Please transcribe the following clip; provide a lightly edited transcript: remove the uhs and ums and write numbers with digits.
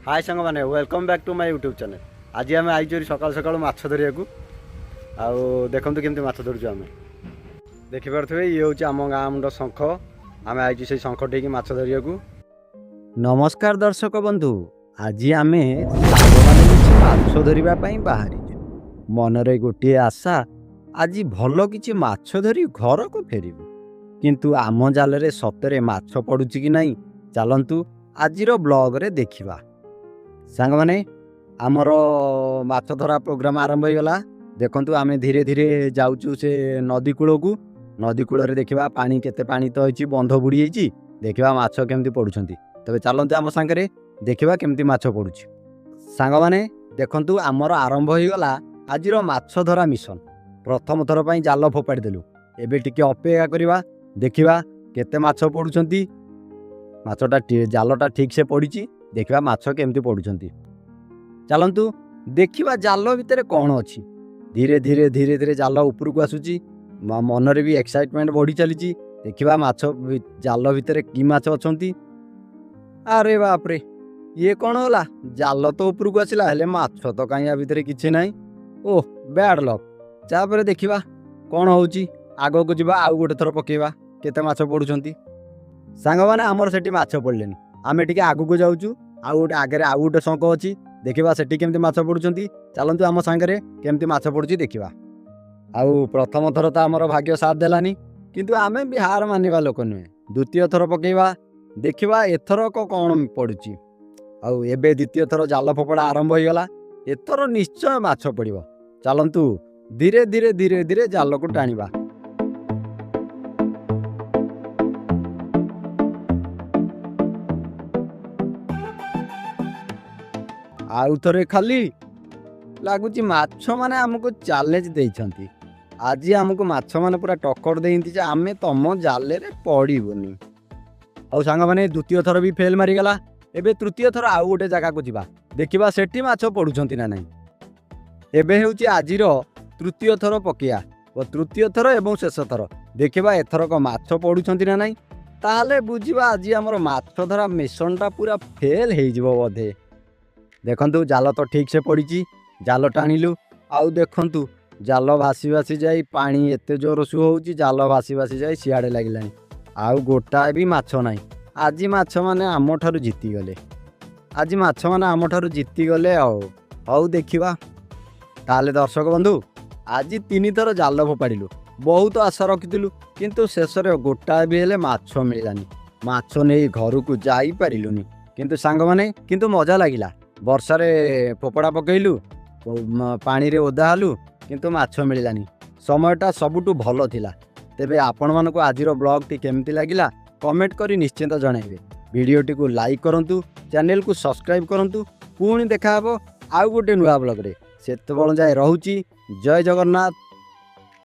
हाय सांग मैंने welcome back to my YouTube channel. आज आम आई सकाल सकाल माछ धरिया देखु केमती माछ धरुचु आम देखिपे ये हूँ आम गाँ मुंड शंख आम आई से शंख टेक माछ धरिया। नमस्कार दर्शक बंधु, आज आम माछ धरवाई बाहरी मनरे गोटे आशा आज भल कि माछ धरी घर को फेरबू, किंतु आम जाल सतरे माछ पड़ुची कि नहीं चलतु आज ब्लॉग रे देखिबा। सांग माने आमर माछ धरा प्रोग्राम आरंभ हो गला। देखंतु आमे धीरे धीरे जाउचु से नदी कूल को। नदी कूल रे देखिबा पानी केते पानी तो होइची, बंध बुड़ी होइची, देखिबा माछ केमती पडुछंती। तबे चलंतु आम सांगरे देखिबा केमती माछ पडुची। सांग माने देखंतु आमर आरंभ हो गला आजिरो माछ धरा मिशन। प्रथम थर पई जाल फोपाड़ी देलु, एबे टिके अपेक्षा करिबा देखिबा केते माछ पडुछंती। माछटा जालटा ठीक से पड़ी, देखिबा माछ केमती पडुछंती। चलंतु देखिबा जाल भितर कौन अच्छी। धीरे धीरे धीरे धीरे जाल ऊपर को आसुची, मनरे भी एक्साइटमेंट बढ़ी चली। देखिबा माछ जाल भितर कि माछ अछंती। अरे बाप रे, ये कौन होला? जाल तो ऊपर को आसिला हेले माछ तो कहीं या भितर किछि नाही। ओह बैड लक। तापर देखिबा कौन होउची। आगो को जिबा आउ गोटे थर पकेबा केते माछ पडुछंती। सांग माने आमर सेठी माछ पड़लेनी, आमे टिके आगु को जाउचु। आउ गोटे आगे आउ गोटे शंख अछि, देखिबा सेठी केमती माछ पडुछंती। चलंतु आम सांगरे केमती माछ पडुची देखिबा। आउ प्रथम थर तो आमर भाग्य साथ देलानी, किंतु आमे भी हार मानिबा लोक नुहे। द्वितीय थर पकेबा देखिबा एथर को कौन पडुची। आउ एबे द्वितीय थर जाल फोपड़ा आरंभ हो गला। एथर निश्चय माछ पड़िबो। चलंतु धीरे धीरे धीरे धीरे जाल को टाणिबा। आउ थरे खाली लगुच माछ माने आमको चैलेंज देइछंती। आज आमको माछ माने पूरा टक्कर देइंती जे आमे तम जाले रे पड़ीबोनी। आउ सांग माने द्वितीय थर भी फेल मारी गला। एबे तृतीय थर आउ गोटे जगह को जिबा, देखिबा सेठी माछ पडुछंती ना नहीं। एबे हेउची आजिर तृतीय थर पकिया ओ तृतीय थर एवं शेष थर, देखिबा एथर को माछ पडुछंती ना नहीं। ताले बुझिबा आज हमर माछ धरा मिशनटा पूरा फेल हेइ जिवो बोधे। देखंतु जाल तो ठीक से पड़ी, जाल टाणिलु। आउ देखंतु जाल भासी भासी जाई, पानी एते जोर सु होउची, जाल भासी भासी जाई सियाड़े लागिलानी। आउ गोटा भी माछ नाही। आज माछ माने आम ठारू जीती गले। आज माछ माने आम ठारू जीती गले। आउ देखिबा ताले दर्शक बंधु, आज 3 थर जाल फोपाड़िलु। बहुत आशा रखिथिलु, किंतु शेष रे गोटा भी हेले माछ मिलानी। माछ नहीं घर को जाई पारिलुनी। किंतु सांग माने किंतु मजा लागिला। वर्षा रे फोपड़ा पकेलु, पानी रे ओदा हलु, किंतु माछ मिलानी। समयटा सबुठु भलो थिला। तेबे आपण मानको आजिरो ब्लॉग टी केमती लागिला कमेंट करी निश्चिंत जणाइबे। वीडियो टी को लाइक करंतु, चैनल को सब्सक्राइब करंतु। पुणी देखा हबो आउ गोटे नुआ ब्लॉग रे। सेते बळ जाय रहूची। जय जगन्नाथ।